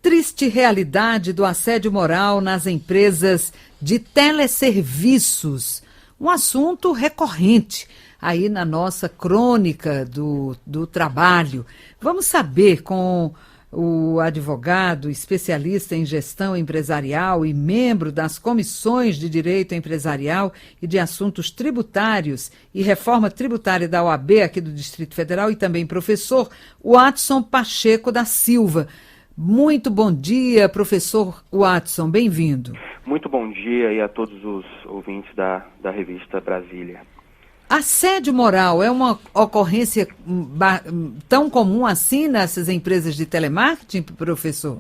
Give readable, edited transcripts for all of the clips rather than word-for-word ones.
triste realidade do assédio moral nas empresas de teleserviços. Um assunto recorrente aí na nossa crônica do trabalho. Vamos saber com o advogado, especialista em gestão empresarial e membro das comissões de direito empresarial e de assuntos tributários e reforma tributária da OAB aqui do Distrito Federal e também professor Watson Pacheco da Silva. Muito bom dia, professor Watson, bem-vindo. Muito bom dia aí a todos os ouvintes da revista Brasília. Assédio moral é uma ocorrência tão comum assim nessas empresas de telemarketing, professor?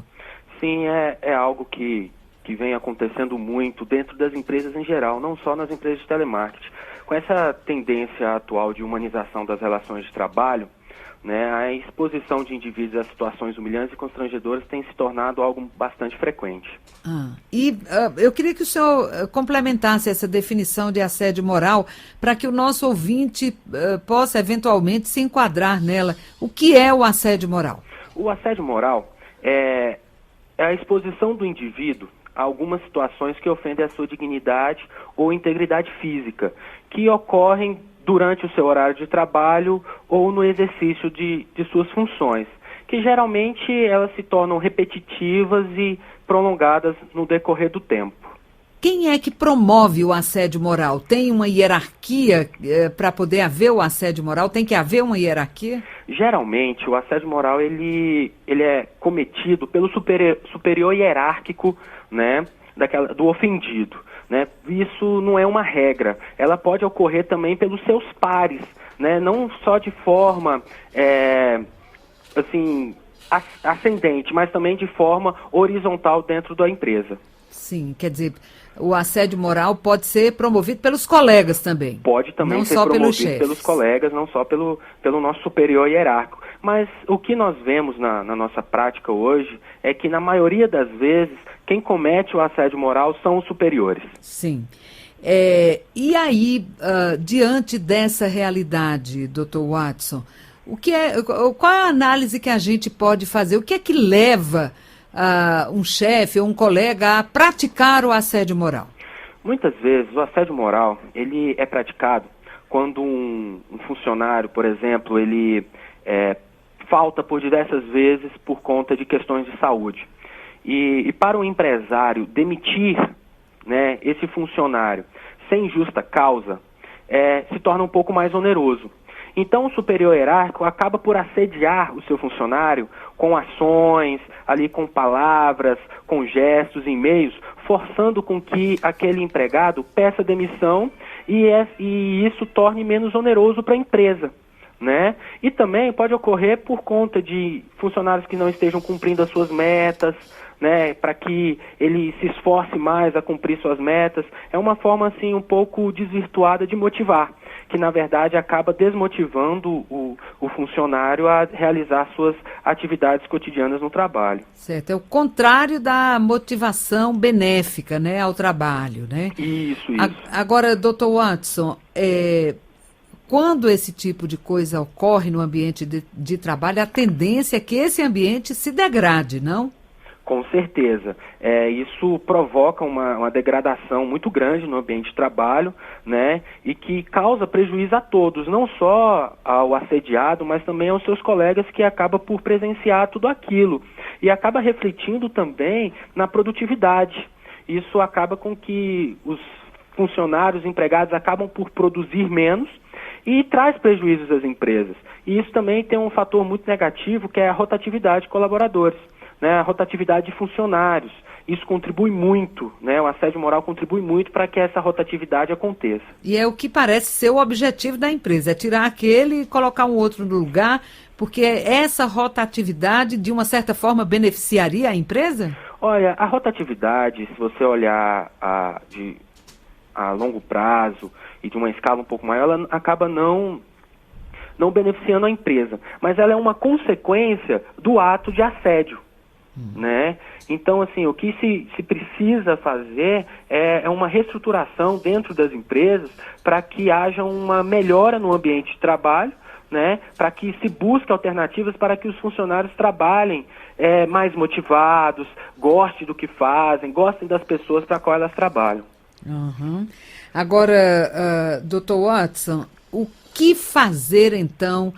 Sim, é algo que vem acontecendo muito dentro das empresas em geral, não só nas empresas de telemarketing. Com essa tendência atual de humanização das relações de trabalho, né, a exposição de indivíduos a situações humilhantes e constrangedoras tem se tornado algo bastante frequente. Eu queria que o senhor complementasse essa definição de assédio moral para que o nosso ouvinte possa eventualmente se enquadrar nela. O que é o assédio moral? O assédio moral é a exposição do indivíduo a algumas situações que ofendem a sua dignidade ou integridade física, que ocorrem durante o seu horário de trabalho ou no exercício de suas funções, que geralmente elas se tornam repetitivas e prolongadas no decorrer do tempo. Quem é que promove o assédio moral? Tem uma hierarquia para poder haver o assédio moral? Tem que haver uma hierarquia? Geralmente, o assédio moral ele é cometido pelo superior hierárquico, né, do ofendido. Né? Isso não é uma regra, ela pode ocorrer também pelos seus pares, né? Não só de forma ascendente, mas também de forma horizontal dentro da empresa. Sim, quer dizer, o assédio moral pode ser promovido pelos colegas também. Pode também ser promovido pelos colegas, não só pelo nosso superior hierárquico. Mas o que nós vemos na nossa prática hoje é que, na maioria das vezes, quem comete o assédio moral são os superiores. Sim. E aí, diante dessa realidade, Dr. Watson, qual é a análise que a gente pode fazer? O que é que leva um chefe ou um colega a praticar o assédio moral? Muitas vezes o assédio moral ele é praticado quando um funcionário, por exemplo, ele falta por diversas vezes por conta de questões de saúde. E para um empresário demitir, né, esse funcionário sem justa causa se torna um pouco mais oneroso. Então o superior hierárquico acaba por assediar o seu funcionário com ações, ali com palavras, com gestos, e-mails, forçando com que aquele empregado peça demissão e isso torne menos oneroso para a empresa. Né? E também pode ocorrer por conta de funcionários que não estejam cumprindo as suas metas, né? Para que ele se esforce mais a cumprir suas metas. É uma forma assim um pouco desvirtuada de motivar, que na verdade acaba desmotivando o funcionário a realizar suas atividades cotidianas no trabalho. Certo, é o contrário da motivação benéfica, né, ao trabalho, né? Isso. Agora, Dr. Watson, quando esse tipo de coisa ocorre no ambiente de trabalho, a tendência é que esse ambiente se degrade, não? Com certeza. Isso provoca uma degradação muito grande no ambiente de trabalho, né? E que causa prejuízo a todos, não só ao assediado, mas também aos seus colegas que acabam por presenciar tudo aquilo. E acaba refletindo também na produtividade. Isso acaba com que os funcionários, empregados, acabam por produzir menos e traz prejuízos às empresas. E isso também tem um fator muito negativo, que é a rotatividade de colaboradores, né? A rotatividade de funcionários. Isso contribui muito, né? O assédio moral contribui muito para que essa rotatividade aconteça. E é o que parece ser o objetivo da empresa, é tirar aquele e colocar um outro no lugar, porque essa rotatividade, de uma certa forma, beneficiaria a empresa? Olha, a rotatividade, se você olhar a longo prazo e de uma escala um pouco maior, ela acaba não beneficiando a empresa, mas ela é uma consequência do ato de assédio, né? Então, assim, o que se precisa fazer é uma reestruturação dentro das empresas para que haja uma melhora no ambiente de trabalho, né, para que se busque alternativas para que os funcionários trabalhem mais motivados, gostem do que fazem, gostem das pessoas para qual elas trabalham. Uhum. Agora, Dr. Watson, o que fazer então,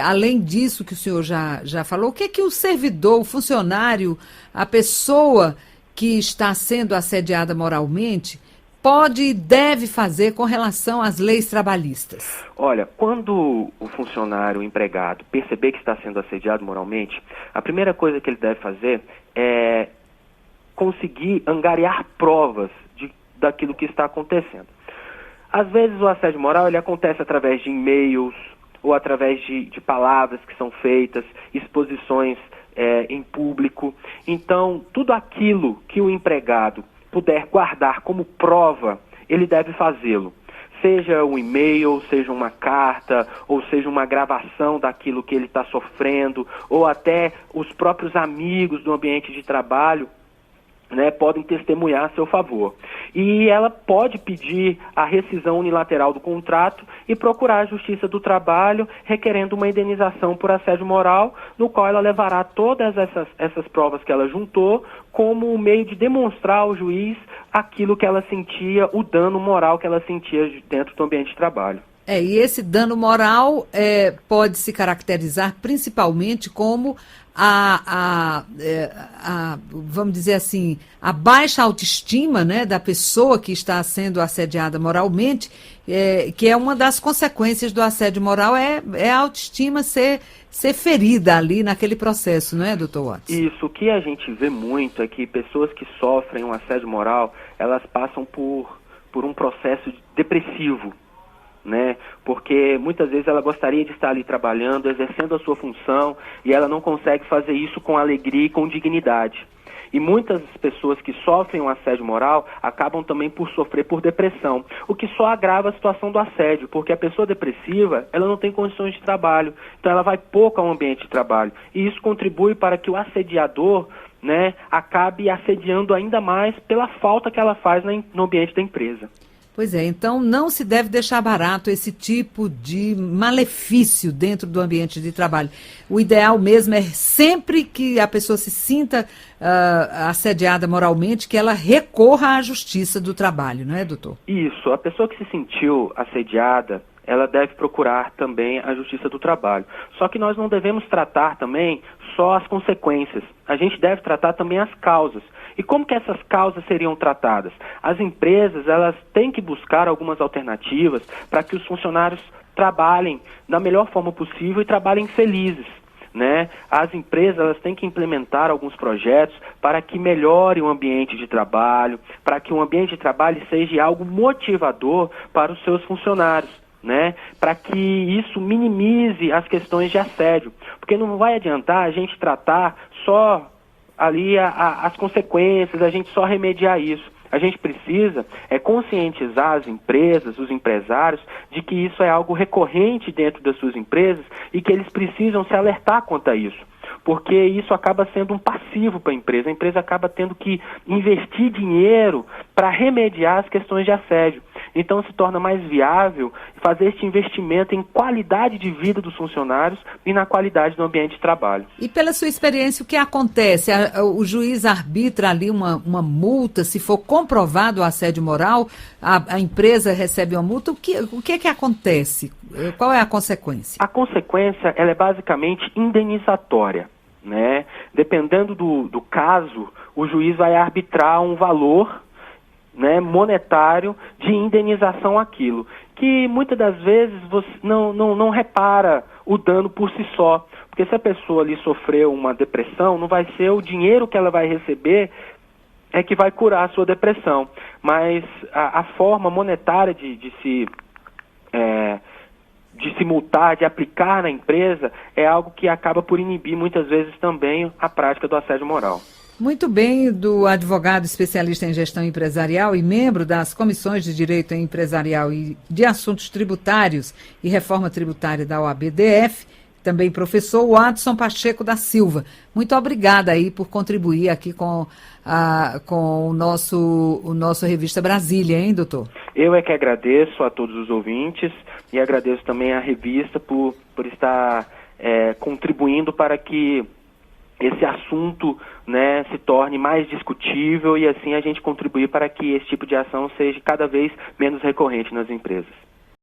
além disso que o senhor já falou, o que é que o servidor, o funcionário, a pessoa que está sendo assediada moralmente pode e deve fazer com relação às leis trabalhistas? Olha, quando o funcionário, o empregado, perceber que está sendo assediado moralmente, a primeira coisa que ele deve fazer é conseguir angariar provas daquilo que está acontecendo. Às vezes o assédio moral ele acontece através de e-mails ou através de palavras que são feitas, exposições em público. Então, tudo aquilo que o empregado puder guardar como prova, ele deve fazê-lo. Seja um e-mail, seja uma carta, ou seja uma gravação daquilo que ele está sofrendo, ou até os próprios amigos do ambiente de trabalho, né, podem testemunhar a seu favor. E ela pode pedir a rescisão unilateral do contrato e procurar a Justiça do Trabalho requerendo uma indenização por assédio moral, no qual ela levará todas essas provas que ela juntou como um meio de demonstrar ao juiz aquilo que ela sentia, o dano moral que ela sentia dentro do ambiente de trabalho. E esse dano moral pode se caracterizar principalmente como vamos dizer assim, a baixa autoestima, né, da pessoa que está sendo assediada moralmente, que é uma das consequências do assédio moral, a autoestima ser ferida ali naquele processo, não é, doutor Watson? Isso, o que a gente vê muito é que pessoas que sofrem um assédio moral, elas passam por um processo depressivo, né? Porque muitas vezes ela gostaria de estar ali trabalhando, exercendo a sua função, e ela não consegue fazer isso com alegria e com dignidade. E muitas pessoas que sofrem um assédio moral acabam também por sofrer por depressão, o que só agrava a situação do assédio, porque a pessoa depressiva, ela não tem condições de trabalho, então ela vai pouco ao ambiente de trabalho, e isso contribui para que o assediador, né, acabe assediando ainda mais pela falta que ela faz no ambiente da empresa. Pois é, então não se deve deixar barato esse tipo de malefício dentro do ambiente de trabalho. O ideal mesmo é sempre que a pessoa se sinta assediada moralmente, que ela recorra à Justiça do Trabalho, não é, doutor? Isso, a pessoa que se sentiu assediada, ela deve procurar também a Justiça do Trabalho. Só que nós não devemos tratar também só as consequências, a gente deve tratar também as causas. E como que essas causas seriam tratadas? As empresas, elas têm que buscar algumas alternativas para que os funcionários trabalhem da melhor forma possível e trabalhem felizes, né? As empresas, elas têm que implementar alguns projetos para que melhore o ambiente de trabalho, para que o ambiente de trabalho seja algo motivador para os seus funcionários, né? Para que isso minimize as questões de assédio, porque não vai adiantar a gente tratar só ali as consequências, a gente só remediar isso. A gente precisa conscientizar as empresas, os empresários, de que isso é algo recorrente dentro das suas empresas e que eles precisam se alertar quanto a isso. Porque isso acaba sendo um passivo para a empresa acaba tendo que investir dinheiro para remediar as questões de assédio. Então se torna mais viável fazer este investimento em qualidade de vida dos funcionários e na qualidade do ambiente de trabalho. E pela sua experiência, o que acontece? O juiz arbitra ali uma multa, se for comprovado o assédio moral, a empresa recebe uma multa, o que acontece? Qual é a consequência? A consequência, ela é basicamente indenizatória, né? Dependendo do caso, o juiz vai arbitrar um valor, né, monetário de indenização àquilo, que muitas das vezes você não repara o dano por si só, porque se a pessoa ali sofreu uma depressão, não vai ser o dinheiro que ela vai receber que vai curar a sua depressão, mas a forma monetária de se multar, de aplicar na empresa, é algo que acaba por inibir muitas vezes também a prática do assédio moral. Muito bem, do advogado especialista em gestão empresarial e membro das comissões de direito empresarial e de assuntos tributários e reforma tributária da OAB-DF, também professor Watson Pacheco da Silva. Muito obrigada aí por contribuir aqui com o nosso Revista Brasília, hein, doutor? Eu é que agradeço a todos os ouvintes e agradeço também à revista por estar contribuindo para que esse assunto, né, se torne mais discutível e assim a gente contribuir para que esse tipo de ação seja cada vez menos recorrente nas empresas.